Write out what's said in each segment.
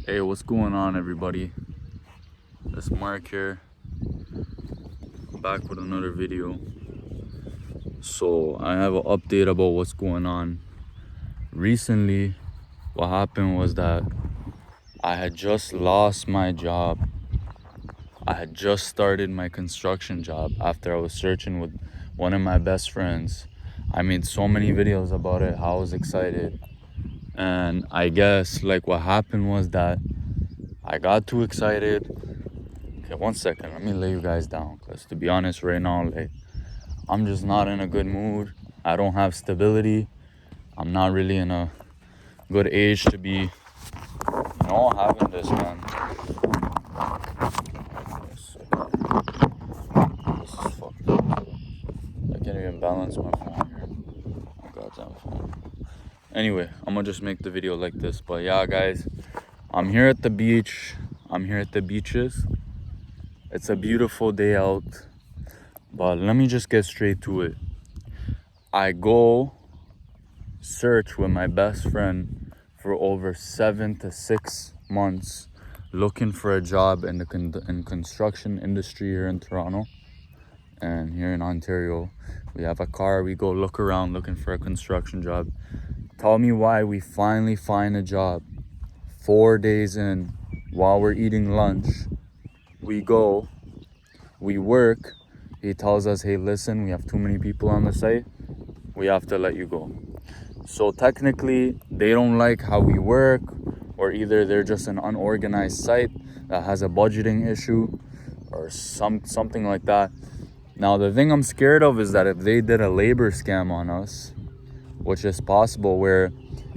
Hey, what's going on, everybody? It's Mark here, back with another video. So I have an update about what's going on. Recently, what happened was that I had just lost my job. I had just started my construction job after I was searching with one of my best friends. I made so many videos about it, how I was excited. And I guess like what happened was that I got too excited. Okay, 1 second, let me lay you guys down, because to be honest right now, like, I'm just not in a good mood. I don't have stability. I'm not really in a good age to be, having this, man. This is fucked up. I can't even balance my phone here. My goddamn phone. Anyway, I'm gonna just make the video like this. But yeah, guys, I'm here at the beach. I'm here at the beaches. It's a beautiful day out. But let me just get straight to it. I go search with my best friend for over 7 to 6 months looking for a job in the construction industry here in Toronto. And here in Ontario, we have a car. We go look around looking for a construction job. Tell me why we finally find a job 4 days in, while we're eating lunch. We go, we work. He tells us, hey, listen, we have too many people on the site. We have to let you go. So technically, they don't like how we work, or either they're just an unorganized site that has a budgeting issue or something like that. Now, the thing I'm scared of is that if they did a labor scam on us, which is possible, where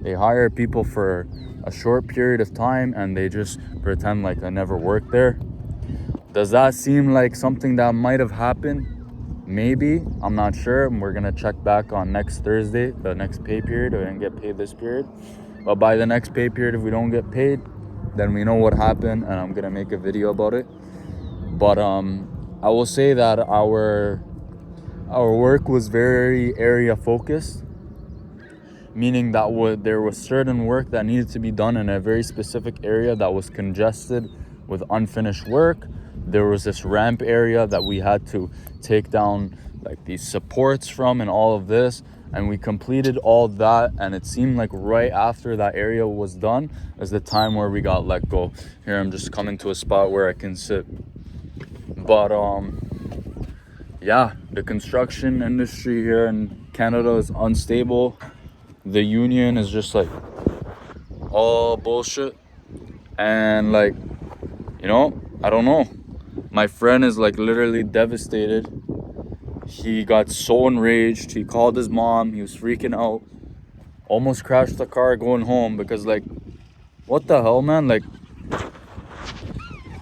they hire people for a short period of time and they just pretend like I never worked there. Does that seem like something that might have happened? Maybe, I'm not sure. We're gonna check back on next Thursday, the next pay period. We didn't get paid this period, but by the next pay period, if we don't get paid, then we know what happened, and I'm gonna make a video about it. But I will say that our work was very area focused, meaning that there was certain work that needed to be done in a very specific area that was congested with unfinished work. There was this ramp area that we had to take down like these supports from and all of this, and we completed all that. And it seemed like right after that area was done is the time where we got let go. Here I'm just coming to a spot where I can sit. But yeah, the construction industry here in Canada is unstable. The union is just like all bullshit, and like, I don't know. My friend is like literally devastated. He got so enraged. He called his mom. He was freaking out. Almost crashed the car going home because, like, what the hell, man? Like,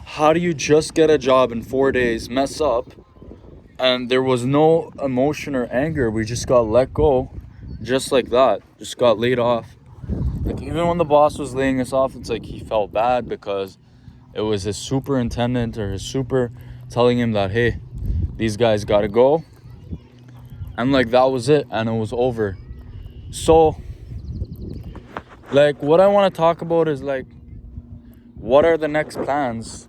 how do you just get a job in 4 days, mess up, and there was no emotion or anger? We just got let go just like that. Just got laid off. Like, even when the boss was laying us off, it's like he felt bad because it was his superintendent or his super telling him that, hey, these guys gotta go. And like, that was it, and it was over. So, like, what I want to talk about is like, what are the next plans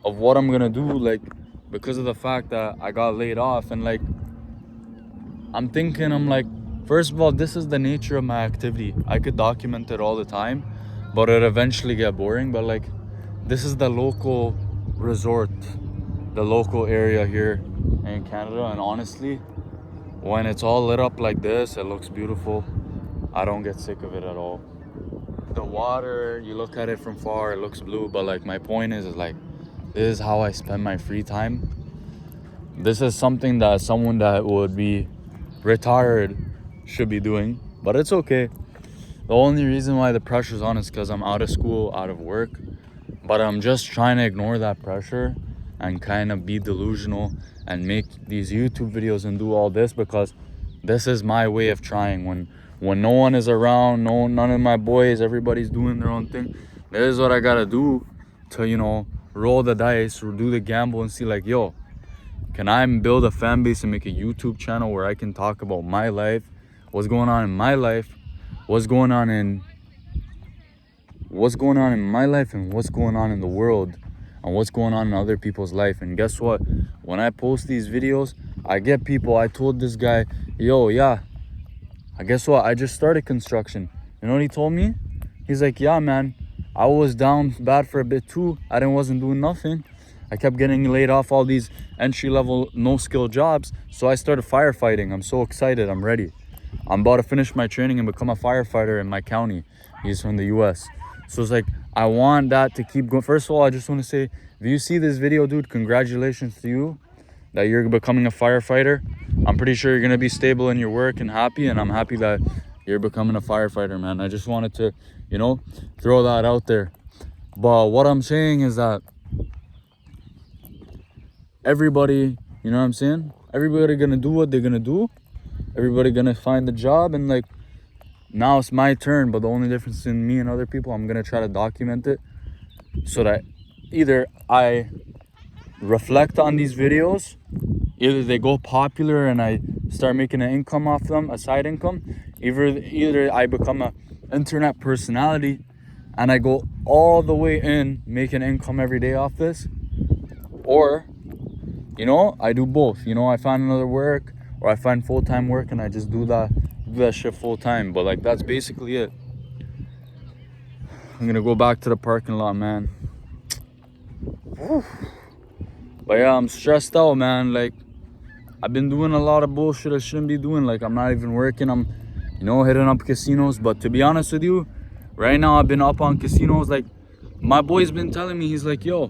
of what I'm gonna do, like, because of the fact that I got laid off. And like, I'm like, first of all, this is the nature of my activity. I could document it all the time, but it eventually get boring. But like, this is the local resort, the local area here in Canada. And honestly, when it's all lit up like this, it looks beautiful. I don't get sick of it at all. The water, you look at it from far, it looks blue. But like, my point is like, this is how I spend my free time. This is something that someone that would be retired should be doing, but it's okay. The only reason why the pressure's on is because I'm out of school, out of work. But I'm just trying to ignore that pressure and kind of be delusional and make these YouTube videos and do all this, because this is my way of trying. When no one is around, none of my boys, everybody's doing their own thing. This is what I gotta do to, roll the dice or do the gamble and see like, yo, can I build a fan base and make a YouTube channel where I can talk about my life, what's going on in my life, what's going on in what's going on in my life and what's going on in the world and what's going on in other people's life. And guess what? When I post these videos, I get people. I told this guy, yo, yeah, I guess what? I just started construction. You know what he told me? He's like, yeah, man, I was down bad for a bit too. Wasn't doing nothing. I kept getting laid off all these entry-level, no-skill jobs. So I started firefighting. I'm so excited. I'm ready. I'm about to finish my training and become a firefighter in my county. He's from the US. So it's like, I want that to keep going. First of all, I just want to say, if you see this video, dude, congratulations to you that you're becoming a firefighter. I'm pretty sure you're going to be stable in your work and happy. And I'm happy that you're becoming a firefighter, man. I just wanted to, you know, throw that out there. But what I'm saying is that everybody, you know what I'm saying? Everybody gonna do what they're gonna do. Everybody gonna find the job, and like, now it's my turn. But the only difference in me and other people, I'm gonna try to document it so that either I reflect on these videos, either they go popular and I start making an income off them, a side income, either I become an internet personality and I go all the way in making income every day off this, or, you know, I do both. You know, I find another work, or I find full-time work and I just do that shit full-time. But like, that's basically it. I'm gonna go back to the parking lot, man. Whew. But yeah, I'm stressed out, man. Like, I've been doing a lot of bullshit I shouldn't be doing. Like, I'm not even working. I'm, you know, hitting up casinos. But to be honest with you, right now I've been up on casinos. Like, my boy's been telling me, he's like, yo,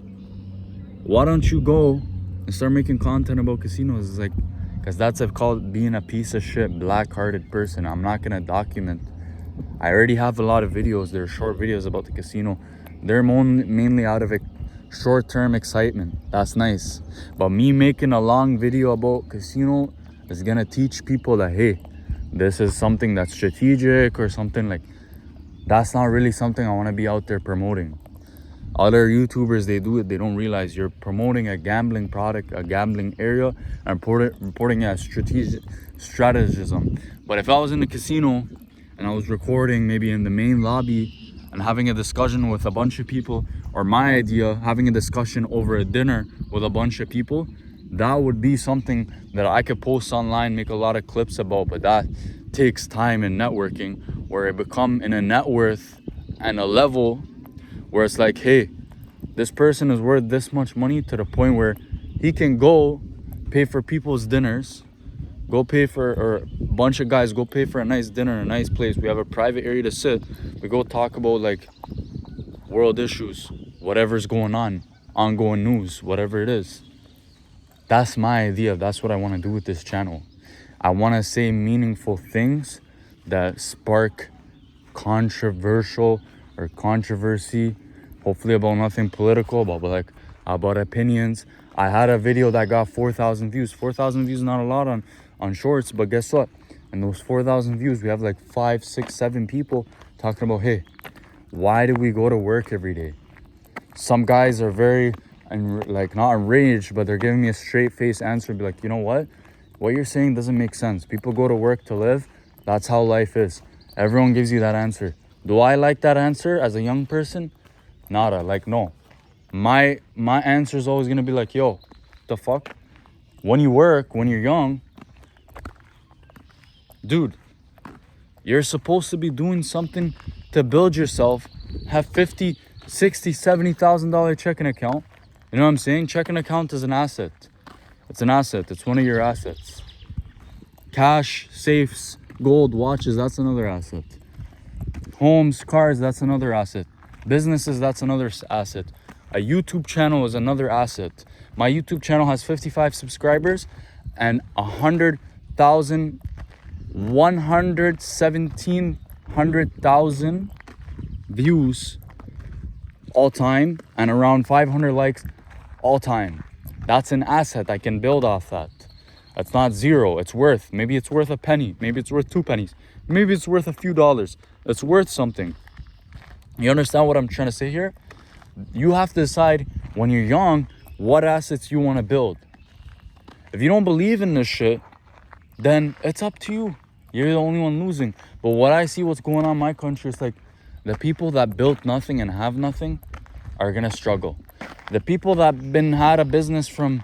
why don't you go and start making content about casinos? It's like, because that's called being a piece of shit, black-hearted person. I'm not gonna document. I already have a lot of videos. They're short videos about the casino. They're mainly out of short-term excitement. That's nice. But me making a long video about casino is gonna teach people that, hey, this is something that's strategic or something. Like, that's not really something I want to be out there promoting. Other YouTubers, they do it. They don't realize you're promoting a gambling product, a gambling area, and reporting as strategism. But if I was in a casino and I was recording maybe in the main lobby and having a discussion with a bunch of people, or my idea, having a discussion over a dinner with a bunch of people, that would be something that I could post online, make a lot of clips about. But that takes time and networking, where I become in a net worth and a level where it's like, hey, this person is worth this much money, to the point where he can go pay for people's dinners, go pay for, or a bunch of guys go pay for a nice dinner in a nice place. We have a private area to sit. We go talk about like world issues, whatever's going on, ongoing news, whatever it is. That's my idea. That's what I want to do with this channel. I want to say meaningful things that spark controversial or controversy, hopefully about nothing political, but like about opinions. I had a video that got 4,000 views. 4,000 views, not a lot on shorts, but guess what? In those 4,000 views, we have like 5, 6, 7 people talking about, hey, why do we go to work every day? Some guys are very, like, not enraged, but they're giving me a straight face answer. Be like, you know what you're saying doesn't make sense. People go to work to live. That's how life is. Everyone gives you that answer. Do I like that answer as a young person? Nada. Like, no. My answer is always gonna be like, yo, the fuck? When you work, when you're young, dude, you're supposed to be doing something to build yourself, have $50,000, $60,000, $70,000 checking account. You know what I'm saying? Checking account is an asset. It's an asset. It's one of your assets. Cash, safes, gold, watches, that's another asset. Homes, cars, that's another asset. Businesses, that's another asset. A YouTube channel is another asset. My YouTube channel has 55 subscribers and 117,000 views all time, and around 500 likes all time. That's an asset. I can build off that. It's not zero. It's worth, maybe it's worth a penny. Maybe it's worth 2 pennies. Maybe it's worth a few dollars. It's worth something. You understand what I'm trying to say here? You have to decide when you're young what assets you want to build. If you don't believe in this shit, then it's up to you. You're the only one losing. But what I see, what's going on in my country, is like, The people that built nothing and have nothing are gonna struggle. The people that had a business from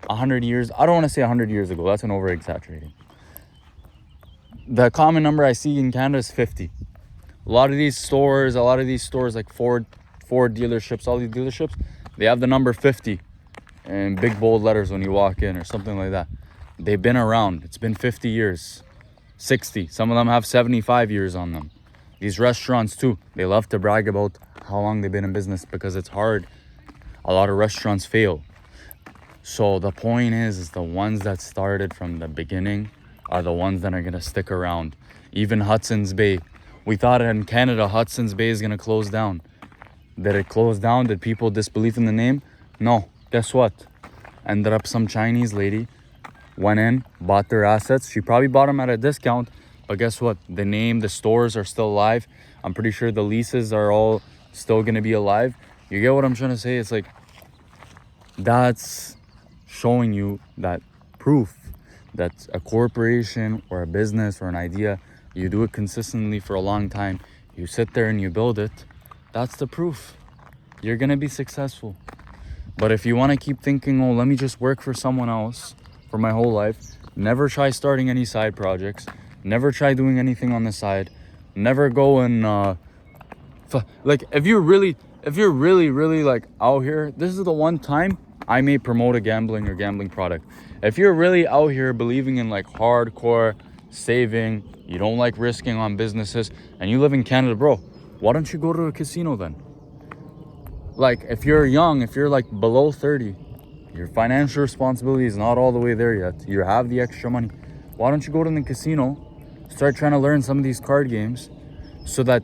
100 years, I don't want to say 100 years ago, that's an over exaggerating. The common number I see in Canada is 50. A lot of these stores like Ford dealerships, all these dealerships, they have the number 50 in big bold letters when you walk in or something like that. They've been around. It's been 50 years, 60. Some of them have 75 years on them. These restaurants too, they love to brag about how long they've been in business because it's hard. A lot of restaurants fail. So the point is the ones that started from the beginning are the ones that are gonna stick around. Even Hudson's Bay. We thought in Canada, Hudson's Bay is gonna close down. Did it close down? Did people disbelieve in the name? No. Guess what? Ended up some Chinese lady went in, bought their assets. She probably bought them at a discount, but guess what? The name, the stores are still alive. I'm pretty sure the leases are all still gonna be alive. You get what I'm trying to say? It's like, that's showing you that proof that a corporation or a business or an idea, you do it consistently for a long time, you sit there and you build it, that's the proof. You're gonna be successful. But if you want to keep thinking, oh, let me just work for someone else for my whole life, never try starting any side projects, never try doing anything on the side, never go and like if you're really like out here, this is the one time I may promote a gambling or gambling product. If you're really out here believing in like hardcore saving, you don't like risking on businesses, and you live in Canada, bro, why don't you go to a casino then? Like, if you're young, if you're like below 30, your financial responsibility is not all the way there yet, you have the extra money, why don't you go to the casino, start trying to learn some of these card games, so that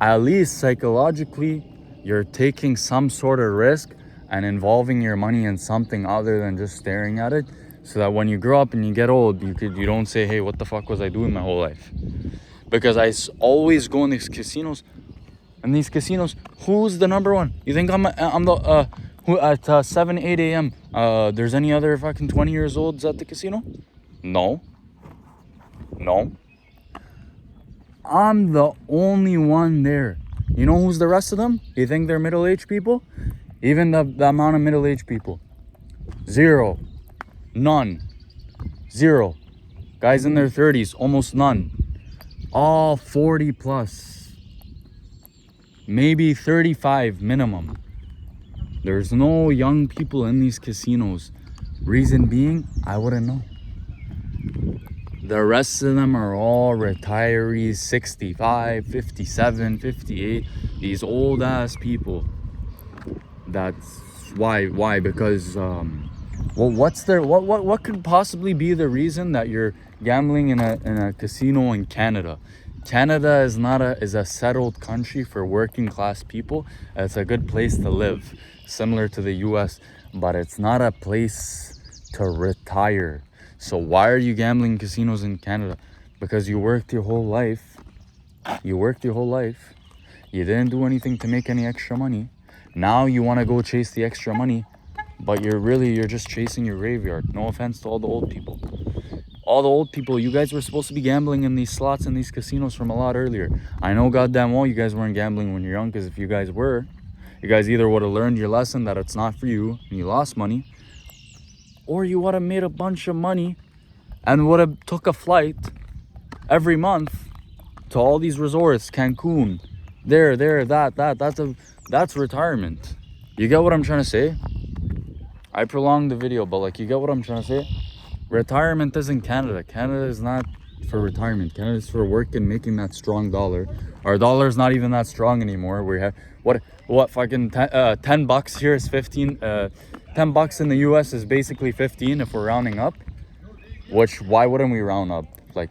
at least psychologically you're taking some sort of risk and involving your money in something other than just staring at it, so that when you grow up and you get old, you don't say, hey, what the fuck was I doing my whole life? Because I always go in these casinos, and these casinos, who's the number one? You think I'm the who at 7 8 a.m. There's any other fucking 20 years olds at the casino? No. I'm the only one there. You know who's the rest of them? You think they're middle-aged people? Even the amount of middle-aged people, 0, none, 0. Guys in their 30s, almost none. All 40 plus, maybe 35 minimum. There's no young people in these casinos. Reason being, I wouldn't know. The rest of them are all retirees, 65, 57, 58. These old ass people. That's why. Because what could possibly be the reason that you're gambling in a casino in Canada? Canada is a settled country for working class people. It's a good place to live, similar to the US, but it's not a place to retire. So why are you gambling in casinos in Canada? Because you worked your whole life. You didn't do anything to make any extra money. Now you want to go chase the extra money, but you're just chasing your graveyard. No offense to all the old people. All the old people, you guys were supposed to be gambling in these slots in these casinos from a lot earlier. I know goddamn well you guys weren't gambling when you're young, because if you guys were, you guys either would have learned your lesson that it's not for you and you lost money, or you would have made a bunch of money and would have took a flight every month to all these resorts, Cancun, that's retirement. You get what I'm trying to say? I prolonged the video, but like, you get what I'm trying to say? Retirement isn't Canada. Canada is not for retirement. Canada is for working, making that strong dollar. Our dollar's not even that strong anymore. We have what fucking $10 here is 15. $10 in the US is basically 15 if we're rounding up. Which, why wouldn't we round up? Like,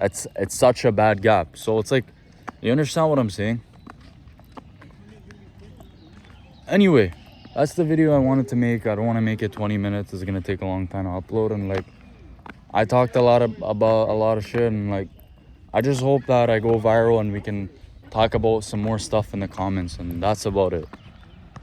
it's such a bad gap. So it's like, you understand what I'm saying? Anyway, that's the video I wanted to make. I don't want to make it 20 minutes. It's gonna take a long time to upload, and like, I talked about a lot of shit, and like, I just hope that I go viral and we can talk about some more stuff in the comments, and that's about it.